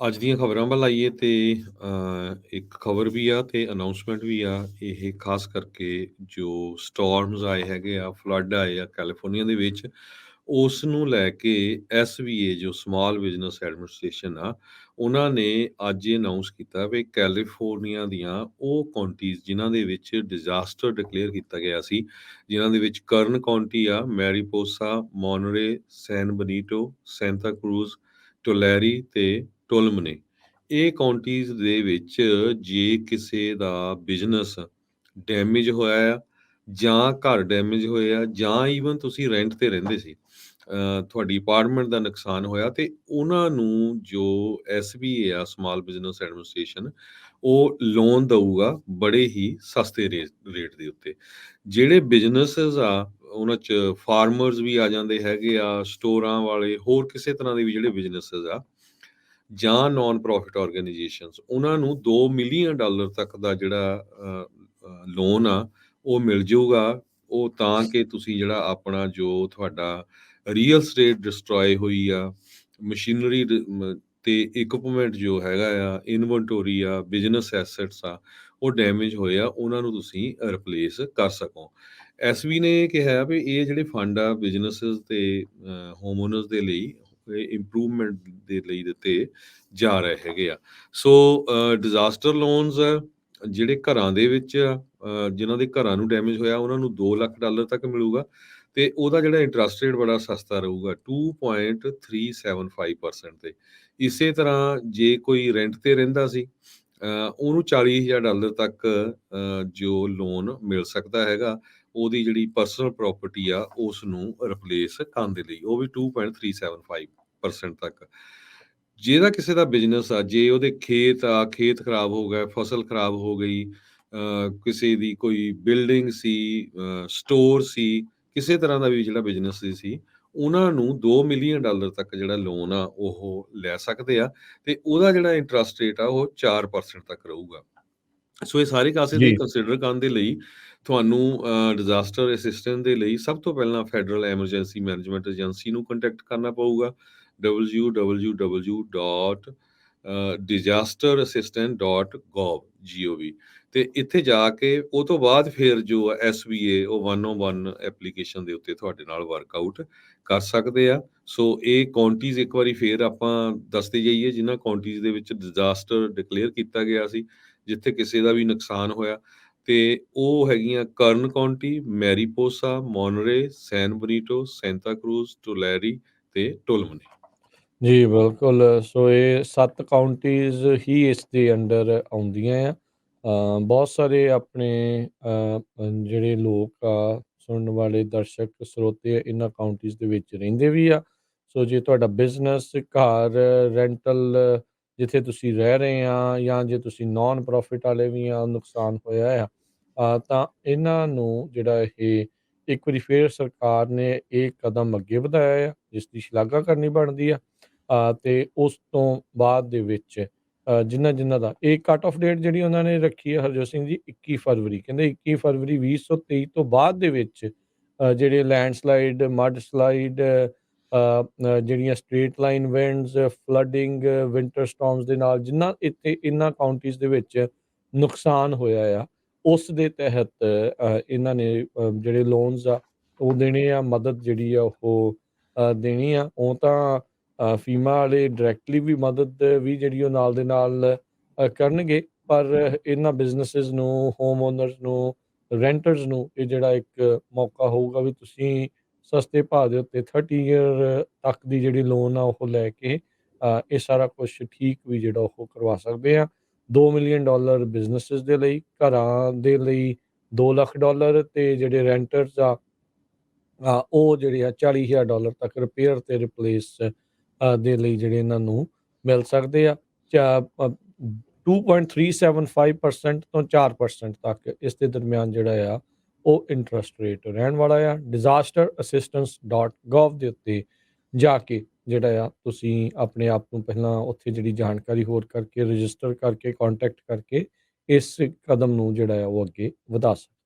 ਅੱਜ ਦੀਆਂ ਖਬਰਾਂ ਵੱਲ ਆਈਏ ਤੇ ਇੱਕ ਖਬਰ ਵੀ ਆ ਤੇ ਅਨਾਉਂਸਮੈਂਟ ਵੀ ਆ। ਇਹ ਖਾਸ ਕਰਕੇ ਜੋ ਸਟੋਰਮਸ ਆਏ ਹੈਗੇ ਆ, ਫਲੱਡ ਆਏ ਆ ਕੈਲੀਫੋਰਨੀਆ ਦੇ ਵਿੱਚ, ਉਸ ਨੂੰ ਲੈ ਕੇ ਐਸਬੀਏ ਜੋ ਸਮਾਲ ਬਿਜ਼ਨਸ ਐਡਮਿਨਿਸਟ੍ਰੇਸ਼ਨ ਆ, ਉਹਨਾਂ ਨੇ ਅੱਜ ਇਹ ਅਨਾਉਂਸ ਕੀਤਾ ਵੀ ਕੈਲੀਫੋਰਨੀਆ ਦੀਆਂ ਉਹ ਕਾਉਂਟੀਜ਼ ਜਿਨ੍ਹਾਂ ਦੇ ਵਿੱਚ ਡਿਜ਼ਾਸਟਰ ਡਿਕਲੇਅਰ ਕੀਤਾ ਗਿਆ ਸੀ, ਜਿਨ੍ਹਾਂ ਦੇ ਵਿੱਚ ਕਰਨ ਕਾਉਂਟੀ ਆ, ਮੈਰੀਪੋਸਾ, ਮੋਨਰੇ, ਸੈਨ ਬਨੀਟੋ, ਸੈਂਤਾ ਕਰੂਜ਼, ਟੋਲੈਰੀ ਤੇ ਟੋਲਮਨੇ। ਇਹ ਕਾਉਂਟੀਜ਼ ਦੇ ਵਿੱਚ ਜੇ ਕਿਸੇ ਦਾ ਬਿਜ਼ਨਸ ਡੈਮੇਜ ਹੋਇਆ ਆ ਜਾਂ ਘਰ ਡੈਮੇਜ ਹੋਏ ਆ ਜਾਂ ਈਵਨ ਤੁਸੀਂ ਰੈਂਟ ਤੇ ਰਹਿੰਦੇ ਸੀ, ਤੁਹਾਡੀ ਅਪਾਰਟਮੈਂਟ ਦਾ ਨੁਕਸਾਨ ਹੋਇਆ ਤੇ ਉਹਨਾਂ ਨੂੰ ਜੋ ਐਸਬੀਏ ਆ ਸਮਾਲ ਬਿਜ਼ਨਸ ਐਡਮਿਨਿਸਟ੍ਰੇਸ਼ਨ, ਉਹ ਲੋਨ ਦਊਗਾ ਬੜੇ ਹੀ ਸਸਤੇ ਰੇਟ ਦੇ ਉੱਤੇ। ਜਿਹੜੇ ਬਿਜ਼ਨੈਸਸ ਆ ਉਹਨਾਂ 'ਚ ਫਾਰਮਰਸ ਵੀ ਆ ਜਾਂਦੇ ਹੈਗੇ ਆ, ਸਟੋਰਾਂ ਵਾਲੇ, ਹੋਰ ਕਿਸੇ ਤਰ੍ਹਾਂ ਦੇ ਵੀ ਜਿਹੜੇ ਬਿਜ਼ਨੈਸਸ ਆ ਜਾਂ ਨਾਨ ਪ੍ਰੋਫਿਟ ਆਰਗੇਨਾਈਜੇਸ਼ਨਸ, ਉਹਨਾਂ ਨੂੰ $2 ਮਿਲੀਅਨ ਤੱਕ ਦਾ ਜਿਹੜਾ ਲੋਨ ਆ ਉਹ ਮਿਲ ਜਾਊਗਾ। ਉਹ ਤਾਂ ਕਿ ਤੁਸੀਂ ਜਿਹੜਾ ਆਪਣਾ ਜੋ ਤੁਹਾਡਾ ਰੀਅਲ ਸਟੇਟ ਡਿਸਟਰੋਏ ਹੋਈ ਆ, ਮਸ਼ੀਨਰੀ ਤੇ ਇਕਵਿਪਮੈਂਟ ਜੋ ਹੈਗਾ ਆ, ਇਨਵੈਂਟੋਰੀ ਆ, ਬਿਜ਼ਨਸ ਐਸੈਟਸ ਆ, ਉਹ ਡੈਮੇਜ ਹੋਏ ਆ, ਉਹਨਾਂ ਨੂੰ ਤੁਸੀਂ ਰਿਪਲੇਸ ਕਰ ਸਕੋ। ਐਸਬੀ ਨੇ ਕਿਹਾ ਵੀ ਇਹ ਜਿਹੜੇ ਫੰਡ ਆ ਬਿਜ਼ਨੈਸਸ ਤੇ ਹੋਮ ਓਨਰਸ ਦੇ ਲਈ ਇੰਪਰੂਵਮੈਂਟ ਦੇ ਲਈ ਦਿੱਤੇ ਜਾ ਰਹੇ ਹੈਗੇ ਆ। ਸੋ ਡਿਜ਼ਾਸਟਰ ਲੋਨਸ ਜਿਹੜੇ ਘਰਾਂ ਦੇ ਵਿੱਚ ਜਿਨ੍ਹਾਂ ਦੇ ਘਰਾਂ ਨੂੰ ਡੈਮੇਜ ਹੋਇਆ ਉਹਨਾਂ ਨੂੰ $2 ਲੱਖ ਤੱਕ ਮਿਲੂਗਾ ਤੇ ਉਹਦਾ ਜਿਹੜਾ ਇੰਟਰਸਟ ਰੇਟ ਬੜਾ ਸਸਤਾ ਰਹੂਗਾ, 2.375% ਤੇ। ਇਸੇ ਤਰ੍ਹਾਂ ਜੇ ਕੋਈ ਰੈਂਟ ਤੇ ਰਹਿੰਦਾ ਸੀ, ਉਹਨੂੰ $40,000 ਤੱਕ ਜੋ ਲੋਨ ਮਿਲ ਸਕਦਾ ਹੈਗਾ, ਉਹਦੀ ਜਿਹੜੀ ਪਰਸਨਲ ਪ੍ਰਾਪਰਟੀ ਆ ਉਸ ਨੂੰ ਰਿਪਲੇਸ ਕਰਨ ਦੇ ਲਈ, ਉਹ ਵੀ 2.375% ਤੱਕ। ਜਿਹਦਾ ਕਿਸੇ ਦਾ ਬਿਜ਼ਨਸ ਆ, ਜੇ ਉਹਦੇ ਖੇਤ ਖਰਾਬ ਹੋ ਗਏ, ਫਸਲ ਖਰਾਬ ਹੋ ਗਈ, ਕਿਸੇ ਦੀ ਕੋਈ ਬਿਲਡਿੰਗ ਸੀ, ਸਟੋਰ ਸੀ, ਕਿਸੇ ਤਰ੍ਹਾਂ ਦਾ ਵੀ ਜਿਹੜਾ ਬਿਜ਼ਨਸ ਸੀ, ਉਹਨਾਂ ਨੂੰ $2 ਮਿਲੀਅਨ ਤੱਕ ਜਿਹੜਾ ਲੋਨ ਆ ਉਹ ਲੈ ਸਕਦੇ ਆ ਤੇ ਉਹਦਾ ਜਿਹੜਾ ਇੰਟਰਸਟ ਰੇਟ ਆ ਉਹ 4% ਤੱਕ ਰਹੂਗਾ। ਸੋ ਇਹ ਸਾਰੇ ਕਾਸੇ ਦੇ ਜੀ ਕੰਸੀਡਰ ਕਰਨ ਦੇ ਲਈ ਤੁਹਾਨੂੰ ਡਿਜ਼ਾਸਟਰ ਅਸਿਸਟੈਂਸ ਦੇ ਲਈ ਸਭ ਤੋਂ ਪਹਿਲਾਂ ਫੈਡਰਲ ਐਮਰਜੈਂਸੀ ਮੈਨੇਜਮੈਂਟ ਏਜੰਸੀ ਨੂੰ ਕੰਟੈਕਟ ਕਰਨਾ ਪਊਗਾ, www.disasterassistant.gov ਤੇ ਇੱਥੇ ਜਾ ਕੇ ਉਹ ਤੋਂ ਬਾਅਦ ਫਿਰ ਜੋ ਐਸਬੀਏ ਉਹ 101 ਐਪਲੀਕੇਸ਼ਨ ਦੇ ਉੱਤੇ ਤੁਹਾਡੇ ਨਾਲ ਵਰਕਆਊਟ ਕਰ ਸਕਦੇ ਆ। ਸੋ ਇਹ ਕਾਉਂਟੀਜ਼ ਇੱਕ ਵਾਰੀ ਫੇਰ ਆਪਾਂ ਦੱਸਦੇ ਜਾਈਏ ਜਿਨ੍ਹਾਂ ਕਾਉਂਟੀਜ਼ ਦੇ ਵਿੱਚ ਡਿਜ਼ਾਸਟਰ ਡਿਕਲੇਅਰ ਕੀਤਾ ਗਿਆ ਸੀ, ਜਿੱਥੇ ਕਿਸੇ ਦਾ ਵੀ ਨੁਕਸਾਨ ਹੋਇਆ, ਤੇ ਉਹ ਹੈਗੀਆਂ ਕਰਨ ਕਾਉਂਟੀ, ਮੈਰੀਪੋਸਾ, ਮੋਨਰੇ, ਸੈਨ ਬਨੀਟੋ, ਸੈਂਤਾ ਕਰੂਜ਼, ਟੋਲੈਰੀ ਤੇ ਟੋਲਮਨੇ। ਜੀ ਬਿਲਕੁਲ। ਸੋ ਇਹ 7 ਕਾਉਂਟੀਜ਼ ਹੀ ਇਸ ਦੇ ਅੰਡਰ ਆਉਂਦੀਆਂ ਆ। ਬਹੁਤ ਸਾਰੇ ਆਪਣੇ ਜਿਹੜੇ ਲੋਕ ਆ, ਸੁਣਨ ਵਾਲੇ ਦਰਸ਼ਕ ਸਰੋਤੇ ਇਹਨਾਂ ਕਾਉਂਟੀਜ਼ ਦੇ ਵਿੱਚ ਰਹਿੰਦੇ ਵੀ ਆ। ਸੋ ਜੇ ਤੁਹਾਡਾ ਬਿਜ਼ਨਸ, ਘਰ, ਰੈਂਟਲ ਜਿੱਥੇ ਤੁਸੀਂ ਰਹਿ ਰਹੇ ਆ, ਜਾਂ ਜੇ ਤੁਸੀਂ ਨਾਨ ਪ੍ਰੋਫਿਟ ਵਾਲੇ ਵੀ ਆ, ਨੁਕਸਾਨ ਹੋਇਆ ਆ, ਤਾਂ ਇਹਨਾਂ ਨੂੰ ਜਿਹੜਾ ਇਹ ਇੱਕ ਵਾਰੀ ਫੇਰ ਸਰਕਾਰ ਨੇ ਇਹ ਕਦਮ ਅੱਗੇ ਵਧਾਇਆ ਆ, ਜਿਸ ਦੀ ਸ਼ਲਾਘਾ ਕਰਨੀ ਬਣਦੀ ਆ। ਤੇ ਉਸ ਤੋਂ ਬਾਅਦ ਦੇ ਵਿੱਚ ਜਿਨ੍ਹਾਂ ਦਾ ਇਹ ਕੱਟ ਆਫ ਡੇਟ ਜਿਹੜੀ ਉਹਨਾਂ ਨੇ ਰੱਖੀ ਹੈ ਹਰਜੋਤ ਸਿੰਘ ਜੀ, 21 ਫਰਵਰੀ, ਕਹਿੰਦੇ 21 ਫਰਵਰੀ 2023 ਤੋਂ ਬਾਅਦ ਦੇ ਵਿੱਚ ਜਿਹੜੇ ਲੈਂਡਸਲਾਈਡ, ਮੱਡ ਸਲਾਈਡ, ਜਿਹੜੀਆਂ straight line winds, flooding, winter storms ਦੇ ਨਾਲ ਜਿੰਨਾ ਇੱਥੇ ਇਹਨਾਂ ਕਾਉਂਟੀਜ਼ ਦੇ ਵਿੱਚ ਨੁਕਸਾਨ ਹੋਇਆ ਆ, ਉਸ ਦੇ ਤਹਿਤ ਇਹਨਾਂ ਨੇ ਜਿਹੜੇ ਲੋਨਸ ਆ ਉਹ ਦੇਣੇ ਆ, ਮਦਦ ਜਿਹੜੀ ਆ ਉਹ ਦੇਣੀ ਆ। ਉਹ ਤਾਂ ਫੀਮਾ ਵਾਲੇ ਡਾਇਰੈਕਟਲੀ ਵੀ ਮਦਦ ਵੀ ਜਿਹੜੀ ਉਹ ਨਾਲ ਦੇ ਨਾਲ ਕਰਨਗੇ, ਪਰ ਇਹਨਾਂ ਬਿਜ਼ਨਸਿਸ ਨੂੰ, ਹੋਮ ਓਨਰਸ ਨੂੰ, ਰੈਂਟਰਸ ਨੂੰ ਇਹ ਜਿਹੜਾ ਇੱਕ ਮੌਕਾ ਹੋਊਗਾ ਵੀ ਤੁਸੀਂ ਸਸਤੇ ਭਾਅ ਦੇ ਉੱਤੇ 30 ਈਅਰ ਤੱਕ ਦੀ ਜਿਹੜੀ ਲੋਨ ਆ ਉਹ ਲੈ ਕੇ ਇਹ ਸਾਰਾ ਕੁਛ ਠੀਕ ਵੀ ਜਿਹੜਾ ਉਹ ਕਰਵਾ ਸਕਦੇ ਆ। $2 ਮਿਲੀਅਨ ਬਿਜ਼ਨਸਿਸ ਦੇ ਲਈ, ਘਰਾਂ ਦੇ ਲਈ $2 ਲੱਖ, ਤੇ ਜਿਹੜੇ ਰੈਂਟਰਸ ਆ ਉਹ ਜਿਹੜੇ ਆ $40,000 ਤੱਕ ਰਿਪੇਅਰ ਤੇ ਰਿਪਲੇਸ ਦੇ ਲਈ ਜਿਹੜੇ ਇਹਨਾਂ ਨੂੰ ਮਿਲ ਸਕਦੇ ਆ। 2.375% ਤੋਂ 4% ਤੱਕ ਇਸ ਦੇ ਦਰਮਿਆਨ ਜਿਹੜਾ ਆ ਉਹ ਇੰਟਰਸਟ ਰੇਟ ਰਹਿਣ ਵਾਲਾ ਆ। disasterassistance.gov ਦੇ ਉੱਤੇ ਜਾ ਕੇ ਜਿਹੜਾ ਆ ਤੁਸੀਂ ਆਪਣੇ ਆਪ ਨੂੰ ਪਹਿਲਾਂ ਉੱਥੇ ਜਿਹੜੀ ਜਾਣਕਾਰੀ ਹੋਰ ਕਰਕੇ, ਰਜਿਸਟਰ ਕਰਕੇ, ਕੰਟੈਕਟ ਕਰਕੇ ਇਸ ਕਦਮ ਨੂੰ ਜਿਹੜਾ ਆ ਉਹ ਅੱਗੇ ਵਧਾ ਸਕਦੇ।